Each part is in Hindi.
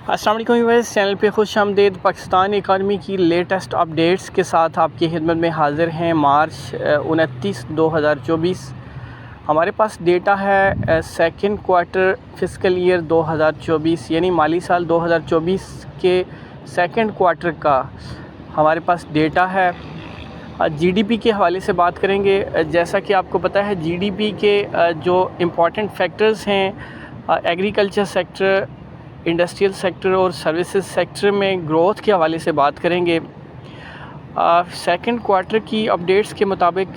अस्सलाम वालेकुम व्यूअर्स, चैनल पे खुश आमदीद। पाकिस्तान इकानमी की लेटेस्ट अपडेट्स के साथ आपकी खिदमत में हाज़िर हैं। मार्च 29 2024 हमारे पास डेटा है सेकंड क्वार्टर फ़िस्कल ईयर 2024 यानी माली साल 2024 के सेकंड क्वार्टर का हमारे पास डेटा है। जीडीपी के हवाले से बात करेंगे। जैसा कि आपको पता है, जीडीपी के जो इम्पॉर्टेंट फैक्टर्स हैं, एग्रीकल्चर सेक्टर, इंडस्ट्रियल सेक्टर और सर्विसेज सेक्टर में ग्रोथ के हवाले से बात करेंगे। सेकंड क्वार्टर की अपडेट्स के मुताबिक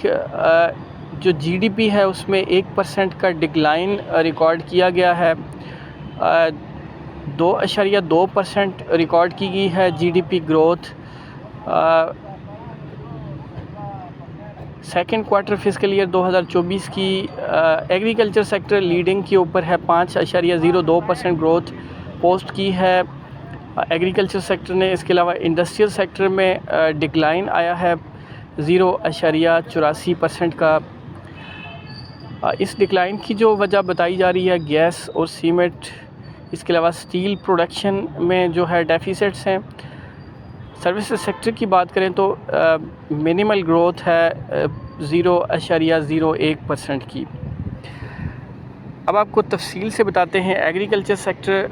जो जीडीपी है उसमें 1% का डिक्लाइन रिकॉर्ड किया गया है। 2.2% रिकॉर्ड की गई है GDP growth. Second quarter fiscal year 2024 की एग्रीकल्चर सेक्टर लीडिंग के ऊपर है, 5.02% ग्रोथ पोस्ट की है एग्रीकल्चर सेक्टर ने। इसके अलावा इंडस्ट्रियल सेक्टर में डिक्लाइन आया है 0.84% का। इस डिक्लाइन की जो वजह बताई जा रही है, गैस और सीमेंट, इसके अलावा स्टील प्रोडक्शन में जो है डेफिसिट्स हैं। सर्विसेज सेक्टर की बात करें तो मिनिमल ग्रोथ है 0.01% की। अब आपको तफसील से बताते हैं। एग्रीकल्चर सेक्टर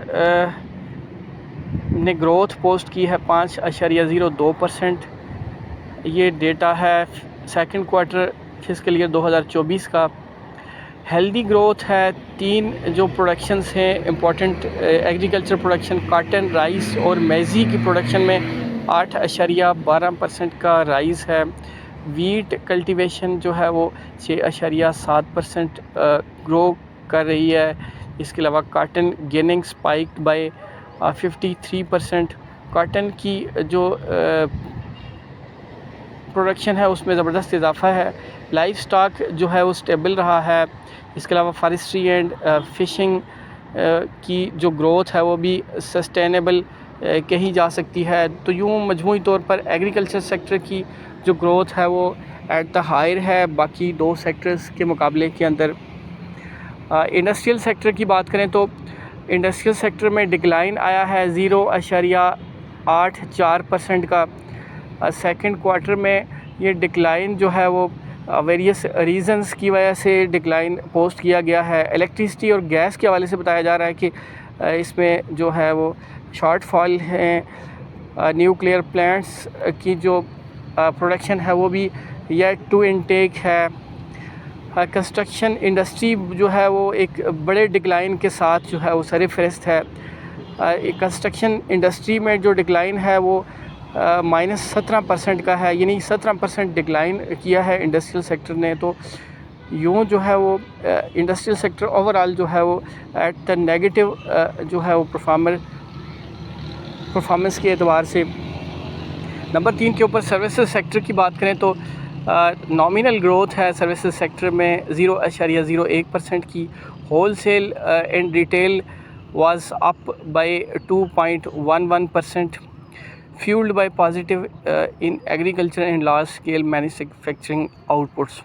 ने ग्रोथ पोस्ट की है 5.02%। ये डेटा है सेकंड क्वार्टर फ़िस्कल ईयर 2024 का। हेल्दी ग्रोथ है। 3 जो प्रोडक्शंस हैं important agriculture production, cotton, rice और मैज़ी की प्रोडक्शन में 8.12% का राइज़ है। वीट कल्टीवेशन जो है वो 6.7% ग्रो कर रही है। इसके अलावा cotton gaining spike by 53%। Cotton की जो प्रोडक्शन है उसमें ज़बरदस्त इजाफा है। लाइफ स्टॉक जो है वो स्टेबल रहा है। इसके अलावा फॉरेस्ट्री एंड फ़िशिंग की जो ग्रोथ है वो भी सस्टेनेबल कही जा सकती है। तो यूँ मजमूई तौर पर एग्रीकल्चर सेक्टर की जो ग्रोथ है वो एट द हायर है बाकी 2 सेक्टर्स के मुकाबले के अंदर। इंडस्ट्रियल सेक्टर की बात करें तो इंडस्ट्रियल सेक्टर में डिक्लाइन आया है 0.84% का। सेकंड क्वार्टर में ये डिक्लाइन जो है वो वेरियस रीज़न्स की वजह से डिक्लाइन पोस्ट किया गया है। इलेक्ट्रिसिटी और गैस के हवाले से बताया जा रहा है कि इसमें जो है वो शॉर्टफॉल हैं। न्यूक्लियर प्लांट्स की जो प्रोडक्शन है वो भी येट टू इनटेक है। कंस्ट्रक्शन इंडस्ट्री जो है वो एक बड़े डिक्लाइन के साथ जो है वो सरफ़हरिस्त है। कंस्ट्रक्शन इंडस्ट्री में जो डिक्लाइन है वो -17% का है, यानी 17% डिक्लाइन किया है इंडस्ट्रियल सेक्टर ने। तो यूँ जो है वो इंडस्ट्रियल सेक्टर ओवरऑल जो है वो एट द नेगेटिव जो है वो परफॉर्मेंस के एतबार से। नंबर 3 के ऊपर सर्विसेज सेक्टर की बात करें तो नॉमिनल ग्रोथ है सर्विसेज सेक्टर में 0.01% की। Wholesale and retail was up by 2.11%, fuelled by positive in agriculture and large scale manufacturing outputs.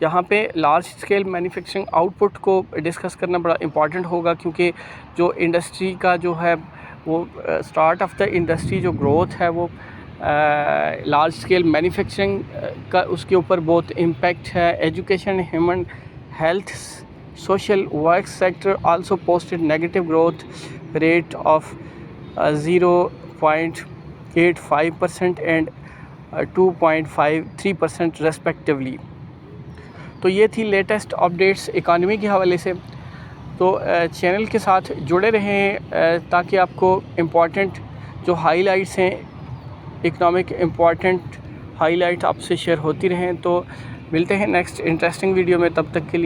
यहाँ पे लार्ज स्केल मैन्युफैक्चरिंग आउटपुट को डिस्कस करना बड़ा इम्पॉर्टेंट होगा, क्योंकि जो इंडस्ट्री का जो है वो स्टार्ट ऑफ द इंडस्ट्री जो ग्रोथ है वो लार्ज स्केल मैन्युफैक्चरिंग का उसके ऊपर बहुत इम्पैक्ट है। Education, human health, social work sector also posted negative growth rate of 0.85% and 2.53% respectively. तो ये थी लेटेस्ट अपडेट्स इकानमी के हवाले से। तो चैनल के साथ जुड़े रहें ताकि आपको इम्पॉर्टेंट जो हाईलाइट्स हैं, इकनॉमिक इम्पॉर्टेंट हाईलाइट आपसे शेयर होती रहें। तो मिलते हैं नेक्स्ट इंटरेस्टिंग वीडियो में, तब तक के लिए।